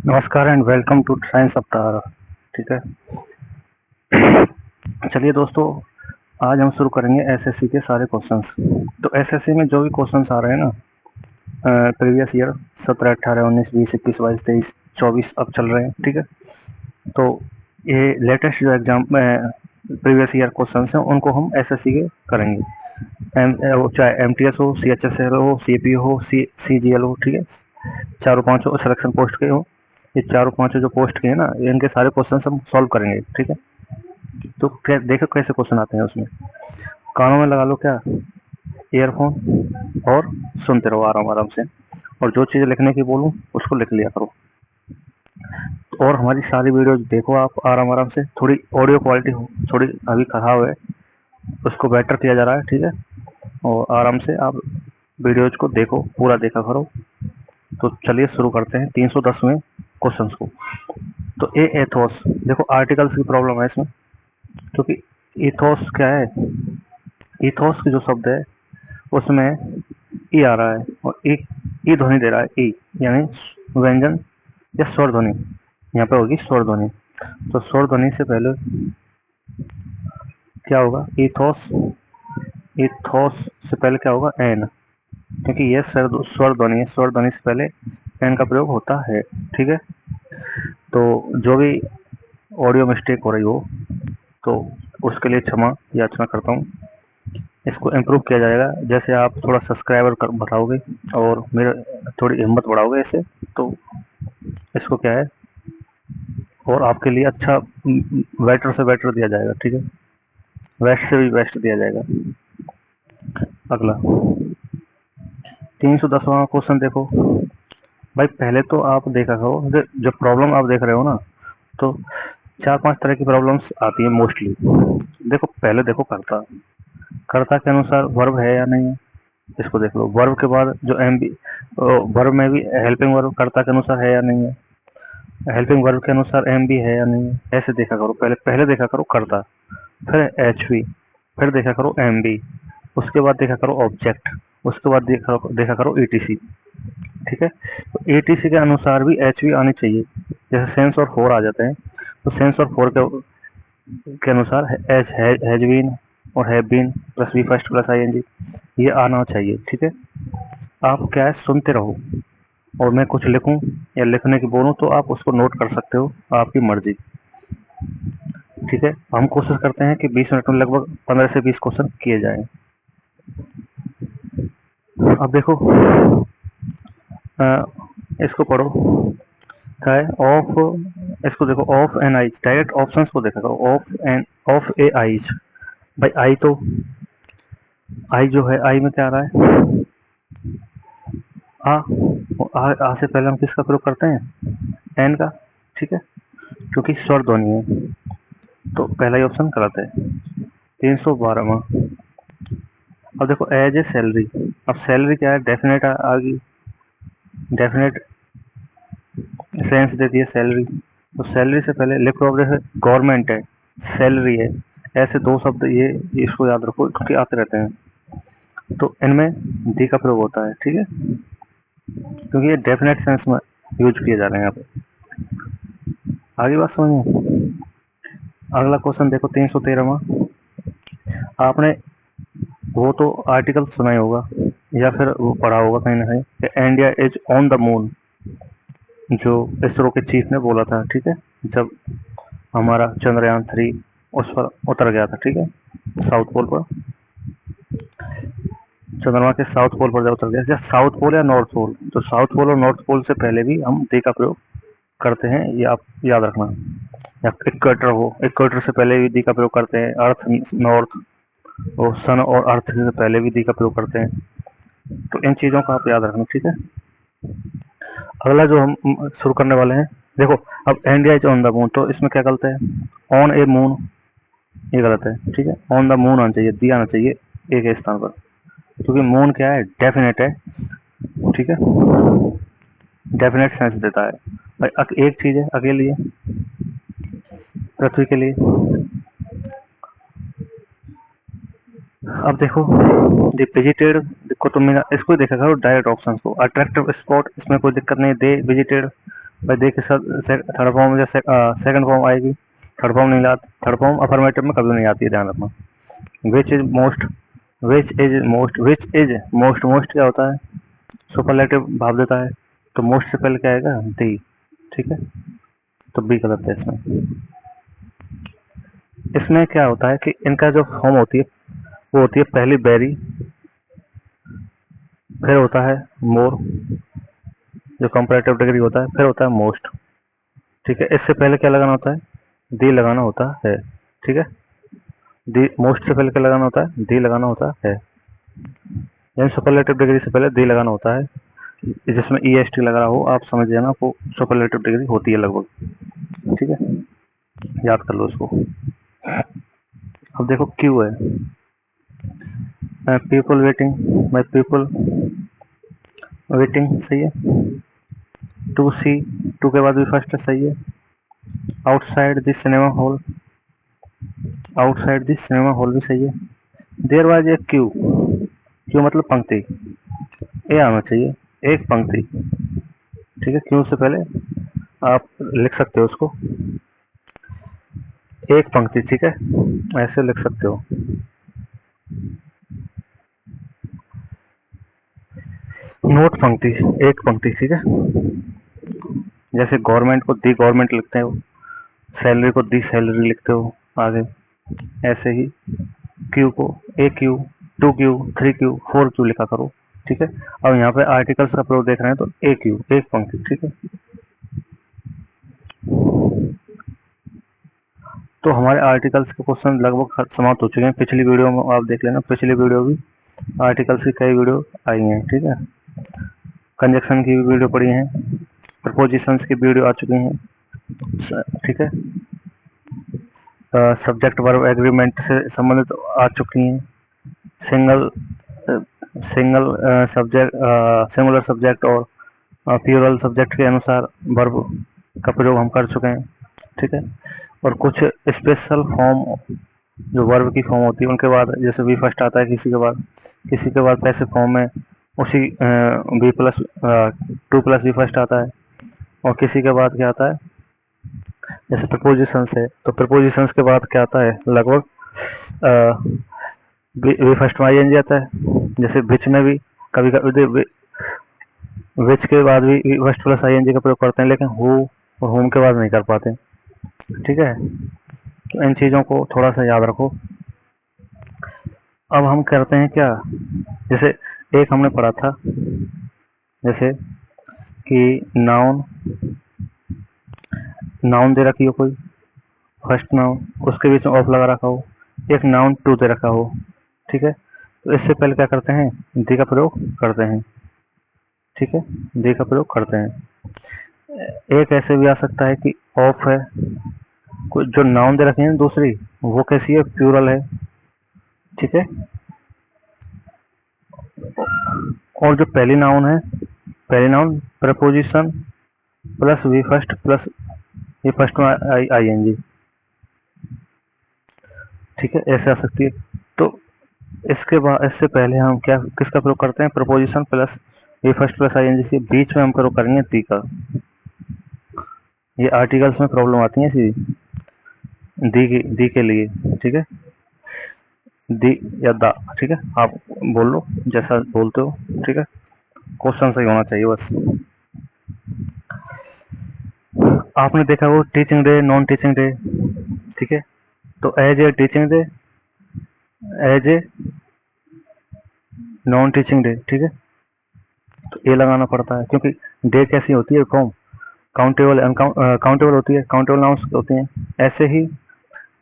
नमस्कार and welcome to science सप्ताह। ठीक है, चलिए दोस्तों, आज हम शुरू करेंगे एसएससी के सारे क्वेश्चंस। तो एसएससी में जो भी क्वेश्चंस आ रहे हैं ना, प्रीवियस ईयर 17, 18, 19, 20, 21, 22, 23, 24 अब चल रहे हैं। ठीक है, तो ये लेटेस्ट जो एग्जाम प्रीवियस ईयर क्वेश्चंस हैं उनको हम एसएससी के करेंगे। चाहे एमटीएस हो, सीएचएसएल हो, सीपी हो, सीजीएल हो। ठीक है, चारों पांचों सिलेक्शन पोस्ट के हो, ये चारों पांचों जो पोस्ट के हैं ना, इनके सारे क्वेश्चन हम सॉल्व करेंगे। ठीक है, तो देखो कैसे क्वेश्चन आते हैं उसमें। कानों में लगा लो क्या, ईयरफोन, और सुनते रहो आराम आराम से, और जो चीज़ लिखने की बोलूँ उसको लिख लिया करो। और हमारी सारी वीडियोज देखो आप आराम आराम से। थोड़ी ऑडियो क्वालिटी थोड़ी अभी खराब है, उसको बेटर किया जा रहा है। ठीक है, और आराम से आप वीडियोज को देखो, पूरा देखा करो। तो चलिए शुरू करते हैं 310वें क्वेश्चन को। तो एथोस, देखो आर्टिकल्स की प्रॉब्लम है इसमें, क्योंकि इथोस क्या है, इथोस की जो शब्द है उसमें ई आ रहा है और ई ध्वनि दे रहा है। ई यानी व्यंजन या स्वर ध्वनि, यहाँ पे होगी स्वर ध्वनि। तो स्वर ध्वनि से पहले क्या होगा, इथोस। इथोस से पहले क्या होगा, एन, क्योंकि ये स्वर ध्वनि है, स्वर ध्वनि से पहले एन का प्रयोग होता है। ठीक है, तो जो भी ऑडियो मिस्टेक हो रही हो तो उसके लिए क्षमा याचना करता हूँ। इसको इम्प्रूव किया जाएगा जैसे आप थोड़ा सब्सक्राइबर बढ़ाओगे और मेरे थोड़ी हिम्मत बढ़ाओगे ऐसे, तो इसको क्या है और आपके लिए अच्छा बेटर से बेटर दिया जाएगा। ठीक है, बेस्ट से भी बेस्ट दिया जाएगा। अगला 310वां क्वेश्चन देखो भाई। पहले तो आप देखा करो, जब प्रॉब्लम आप देख रहे हो ना, तो 4-5 तरह की प्रॉब्लम्स आती है मोस्टली। देखो पहले देखो कर्ता, कर्ता के अनुसार वर्ब है या नहीं है, इसको देख लो। वर्ब के बाद जो वर्ब में भी हेल्पिंग वर्ब कर्ता के अनुसार है या नहीं है, हेल्पिंग वर्ब के अनुसार एम भी है या नहीं है, ऐसे देखा करो। पहले देखा करो कर्ता, फिर एच वी, फिर देखा करो एम बी, उसके बाद देखा करो ऑब्जेक्ट, उसके बाद देखा करो ईटीसी। ठीक है, तो ईटीसी के अनुसार भी एच वी आनी चाहिए। जैसे सेंस और फोर आ जाते हैं, तो सेंस और फोर के अनुसार एच हैज बीन और have been plus V first plus ING, ये आना चाहिए। ठीक है, आप क्या है सुनते रहो, और मैं कुछ लिखूं या लिखने की बोलूं तो आप उसको नोट कर सकते हो, आपकी मर्जी। ठीक है, हम कोशिश करते हैं कि 20 मिनट में लगभग 15 से 20 क्वेश्चन किए जाएं। अब देखो इसको पढ़ो, क्या है ऑफ, इसको देखो of an eyes, direct options को देखा करो। ऑफ ए आइज, भाई आई तो आई जो है, आई में क्या आ रहा है, आ से पहले हम किसका प्रयोग करते हैं, एन का। ठीक है, क्योंकि स्वर ध्वनि है, तो पहला ही ऑप्शन गलत है। 312वां, अब देखो एज ए सैलरी। अब सैलरी क्या है, डेफिनेट आ गई, डेफिनेट सेंस देती है सैलरी। तो सैलरी से पहले लिखो, अब जैसे गवर्नमेंट है, सैलरी है, ऐसे दो शब्द ये इसको याद रखो क्योंकि आते रहते हैं। तो इनमें डी का प्रयोग होता है। ठीक है, क्योंकि ये डेफिनेट सेंस में यूज किए जा रहे हैं यहाँ पे। आगे बात समझिए। अगला क्वेश्चन देखो 313वां। आपने वो तो आर्टिकल सुना ही होगा या फिर वो पढ़ा होगा कहीं ना कहीं कि India is on the moon, जो इसरो के चीफ ने बोला था। ठीक है, जब हमारा चंद्रयान 3 उस पर उतर गया था। ठीक है, साउथ पोल पर, चंद्रमा के साउथ पोल पर जब उतर गया, या साउथ पोल या नॉर्थ पोल, तो साउथ पोल और नॉर्थ पोल से पहले भी हम डी का प्रयोग करते हैं, ये आप याद रखना। या इक्वेटर हो, इक्वेटर से पहले भी डी का प्रयोग करते हैं। अर्थ नॉर्थ, और सन और अर्थ से पहले भी डी का प्रयोग करते हैं। तो इन चीजों का आप याद रखना। ठीक है, अगला जो हम शुरू करने वाले हैं, देखो अब India is on the moon, तो इसमें क्या गलत है, ऑन ए मून, ये गलत है। ठीक है, ऑन द मून आना चाहिए, दी आना चाहिए ए के स्थान पर, क्योंकि मून क्या है, डेफिनेट है। ठीक है, डेफिनेट सेंस देता है भाई, एक चीज है अकेली है पृथ्वी के लिए। अब देखो विजिटेड, देखो तुम इसको देखा करो डायरेक्ट ऑप्शन को। अट्रैक्टिव स्पॉट, इसमें कोई दिक्कत नहीं, दे विजिटेड भाई देखिए सर, थर्ड फॉर्म जैसे सेकंड फॉर्म आएगी, थर्ड फॉर्म नहीं आती, थर्ड फॉर्म अफर्मेटिव में कभी नहीं आती है, ध्यान रखना। Which is most, which is most, which is most, most क्या होता है, सुपरलेटिव भाव देता है, तो मोस्ट से पहले क्या आएगा, दी, ठीक है, तो बी गलत है इसमें। इसमें क्या होता है कि इनका जो फॉर्म होती है वो होती है पहली वेरी, फिर होता है मोर जो कंपैरेटिव डिग्री होता है, फिर होता है मोस्ट, ठीक है। इससे पहले क्या लगाना होता है, दी लगाना होता है, ठीक है। दी, मोस्ट से पहले क्या लगाना होता है, दी लगाना होता है, यानी सुपरलेटिव डिग्री से पहले दी लगाना होता है, जिसमें ई एस टी लग रहा हो, आप समझ जाना, वो सुपरलेटिव डिग्री होती है लगभग, ठीक है, याद कर लो इसको। अब देखो क्यू है, people waiting, my people waiting, सही है। टू सी, टू के बाद भी फर्स्ट है, सही है। Outside this cinema hall, outside this cinema hall भी सही है। There was a queue, queue मतलब पंक्ति, ए आना चाहिए, एक पंक्ति, ठीक है। क्यू से पहले आप लिख सकते हो उसको, एक पंक्ति, ठीक है, ऐसे लिख सकते हो। नोट पंक्ति, एक पंक्ति, ठीक है। जैसे गवर्नमेंट को दी गवर्नमेंट लिखते हो, सैलरी को दी सैलरी लिखते हो आगे, ऐसे ही क्यू को A Q, two Q, three Q, four Q लिखा करो, ठीक है। अब यहाँ पे आर्टिकल्स का प्रयोग देख रहे हैं तो ए क्यू, एक पंक्ति, ठीक है। तो हमारे आर्टिकल्स के क्वेश्चन लगभग समाप्त हो चुके हैं। पिछली वीडियो में आप देख लेना, पिछली वीडियो भी आर्टिकल्स की कई वीडियो आई हैं, ठीक है। कंजक्शन की भी वीडियो पड़ी है, प्रपोजिशंस की वीडियो आ चुकी हैं, ठीक है। सब्जेक्ट वर्ब एग्रीमेंट से संबंधित आ चुकी हैं। सिंगल सब्जेक्ट, सिंगुलर सब्जेक्ट और प्लूरल सब्जेक्ट के अनुसार वर्ब का प्रयोग हम कर चुके हैं, ठीक है। और कुछ स्पेशल फॉर्म जो वर्ब की फॉर्म होती है उनके बाद, जैसे वी फर्स्ट आता है किसी के बाद पैसिव फॉर्म में उसी be plus to plus V first आता है, और किसी के बाद क्या आता है, जैसे प्रपोजिशंस है तो प्रपोजिशंस के बाद क्या आता है, लगभग वी फर्स्ट में आई एन जी आता है। जैसे विच में भी कभी कभी विच के बाद भी V first plus I N G का प्रयोग करते हैं, लेकिन हु और होम के बाद नहीं कर पाते, ठीक है। तो इन चीज़ों को थोड़ा सा याद रखो। अब हम करते हैं क्या, जैसे एक हमने पढ़ा था, जैसे कि नाउन, नाउन दे रखी हो कोई फर्स्ट नाउन, उसके बीच में ऑफ लगा रखा हो, एक नाउन टू दे रखा हो, ठीक है। तो इससे पहले क्या करते हैं, दी का प्रयोग करते हैं, ठीक है, दी का प्रयोग करते हैं। एक ऐसे भी आ सकता है कि ऑफ है, कुछ जो नाउन दे रखे हैं दूसरी, वो कैसी है, प्लूरल है, ठीक है। और जो पहली नाउन है, पहली noun preposition plus V first plus V first में आई एन जी, ठीक है, ऐसे आ सकती है। तो इसके बाद, इससे पहले हम क्या किसका प्रयोग करते हैं, preposition plus V first plus I N G के बीच में हम प्रयोग करेंगे दी का। ये आर्टिकल्स में प्रॉब्लम आती है सीधी दी के लिए, ठीक है, दी या दा, ठीक है, आप बोल लो जैसा बोलते हो, ठीक है, क्वेश्चन सही होना चाहिए बस। आपने देखा वो teaching day, non teaching day, ठीक है। तो as a teaching day, as a non teaching day, ठीक है, तो ए लगाना पड़ता है, क्योंकि डे कैसी होती है, फॉर्म काउंटेबल, काउंटेबल होती है, काउंटेबल नाउंस होती हैं। ऐसे ही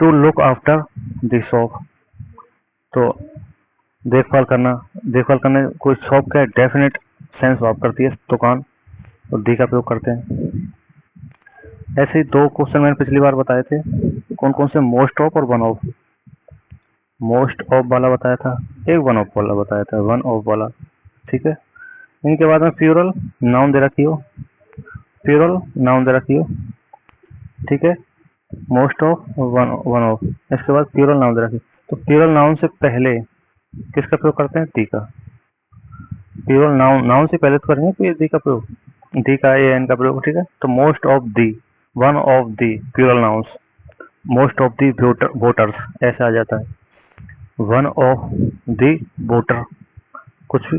to look after the shop, तो देखभाल करना, कोई शॉप का डेफिनेट सेंस भाव करती है दुकान, तो दी का प्रयोग करते हैं। ऐसे ही दो क्वेश्चन मैंने पिछली बार बताए थे, कौन कौन से, मोस्ट ऑफ और वन ऑफ। मोस्ट ऑफ वाला बताया था, एक वन ऑफ वाला बताया था, वन ऑफ वाला, ठीक है। इनके बाद में प्लूरल नाउन दे रखी हो, प्लूरल नाउन दे रखी हो, ठीक है, मोस्ट ऑफ वन ऑफ, इसके बाद प्लूरल नाउन दे रखी। तो प्लूरल नाउन से पहले किसका प्रयोग करते हैं, दी का। प्लूरल नाउन से पहले तो करेंगे दी का प्रयोग, दी का ए एन का प्रयोग, ठीक है। तो most of the, one of the plural nouns, most of the voters ऐसा आ जाता है, वन ऑफ दी वोटर, कुछ भी।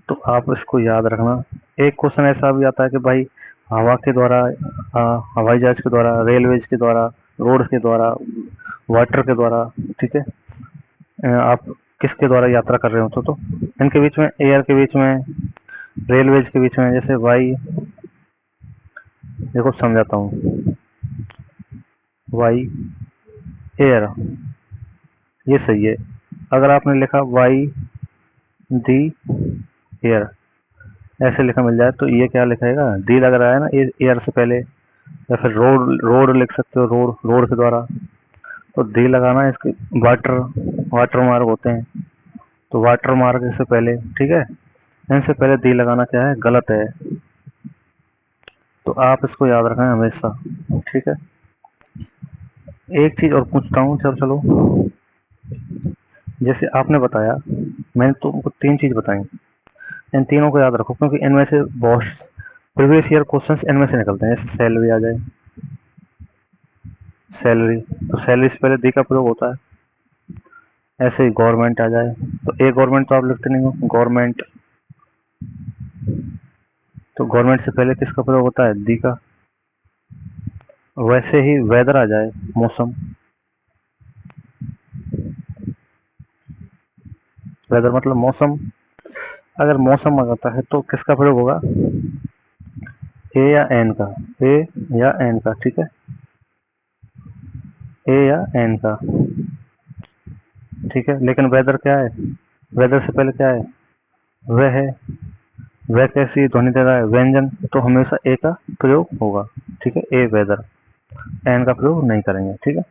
तो आप इसको याद रखना। एक क्वेश्चन ऐसा भी आता है कि भाई हवा के द्वारा, हवाई जहाज के द्वारा, रेलवेज के द्वारा, रोड के द्वारा, वाटर के द्वारा, ठीक है, आप किसके द्वारा यात्रा कर रहे हो। तो इनके बीच में, एयर के बीच में, रेलवेज के बीच में, जैसे वाई, देखो समझाता हूँ, वाई एयर, ये सही है। अगर आपने लिखा वाई दी एयर, ऐसे लिखा मिल जाए तो ये क्या लिखेगा, डी लग रहा है ना एयर से पहले, या फिर रोड, रोड लिख सकते हो, रोड, रोड के द्वारा, तो डी लगाना। इसके वाटर, वाटर मार्ग होते हैं, तो वाटर मार्ग से पहले, ठीक है, इनसे पहले डी लगाना क्या है, गलत है। तो आप इसको याद रखना हमेशा, ठीक है। एक चीज और पूछता हूँ, चलो, जैसे आपने बताया, मैंने तुमको 3 चीज बताई, इन तीनों को याद रखो, क्योंकि इनमें से बहुत प्रीवियस ईयर क्वेश्चंस इनमें से निकलते हैं। जैसे सैलरी आ जाए, सैलरी, तो सैलरी से पहले दी का प्रयोग होता है। ऐसे ही गवर्नमेंट आ जाए, तो ए गवर्नमेंट तो आप लिखते नहीं हो, गवर्नमेंट, तो गवर्नमेंट से पहले किसका प्रयोग होता है, दी का। वैसे ही वेदर आ जाए, मौसम, वेदर मतलब मौसम, अगर मौसम आ जाता है तो किसका प्रयोग होगा, ए या एन का, ए या एन का, ठीक है, ए या एन का, ठीक है। लेकिन वेदर क्या है, वेदर से पहले क्या है, वह है, वह कैसी ध्वनि दे रहा है, व्यंजन, तो हमेशा ए का प्रयोग होगा, ठीक है, ए वेदर, एन का प्रयोग नहीं करेंगे, ठीक है।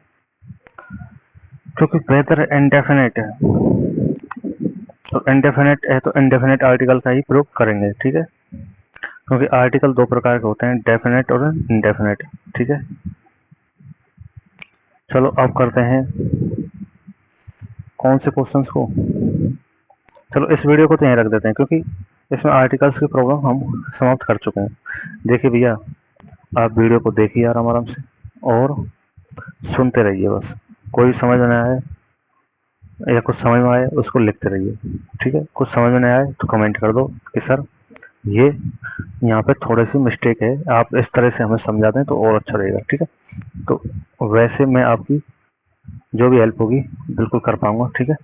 क्योंकि वेदर इंडेफिनेट है, तो इंडेफिनेट है तो इंडेफिनेट आर्टिकल का ही प्रयोग करेंगे, ठीक है। क्योंकि आर्टिकल 2 प्रकार के होते हैं, डेफिनेट और इंडेफिनेट, ठीक है। चलो अब करते हैं कौन से क्वेश्चंस को। चलो इस वीडियो को तो यहीं रख देते हैं, क्योंकि इसमें आर्टिकल्स की प्रॉब्लम हम समाप्त कर चुके हैं। देखिए भैया, आप वीडियो को देखिए आराम आराम से और सुनते रहिए, बस कोई समझ में आए या कुछ समझ में आए उसको लिखते रहिए, ठीक है। कुछ समझ में नहीं आए तो कमेंट कर दो कि सर ये यहाँ पे थोड़ी सी मिस्टेक है, आप इस तरह से हमें समझा दें तो और अच्छा रहेगा, ठीक है। तो वैसे मैं आपकी जो भी हेल्प होगी बिल्कुल कर पाऊंगा, ठीक है।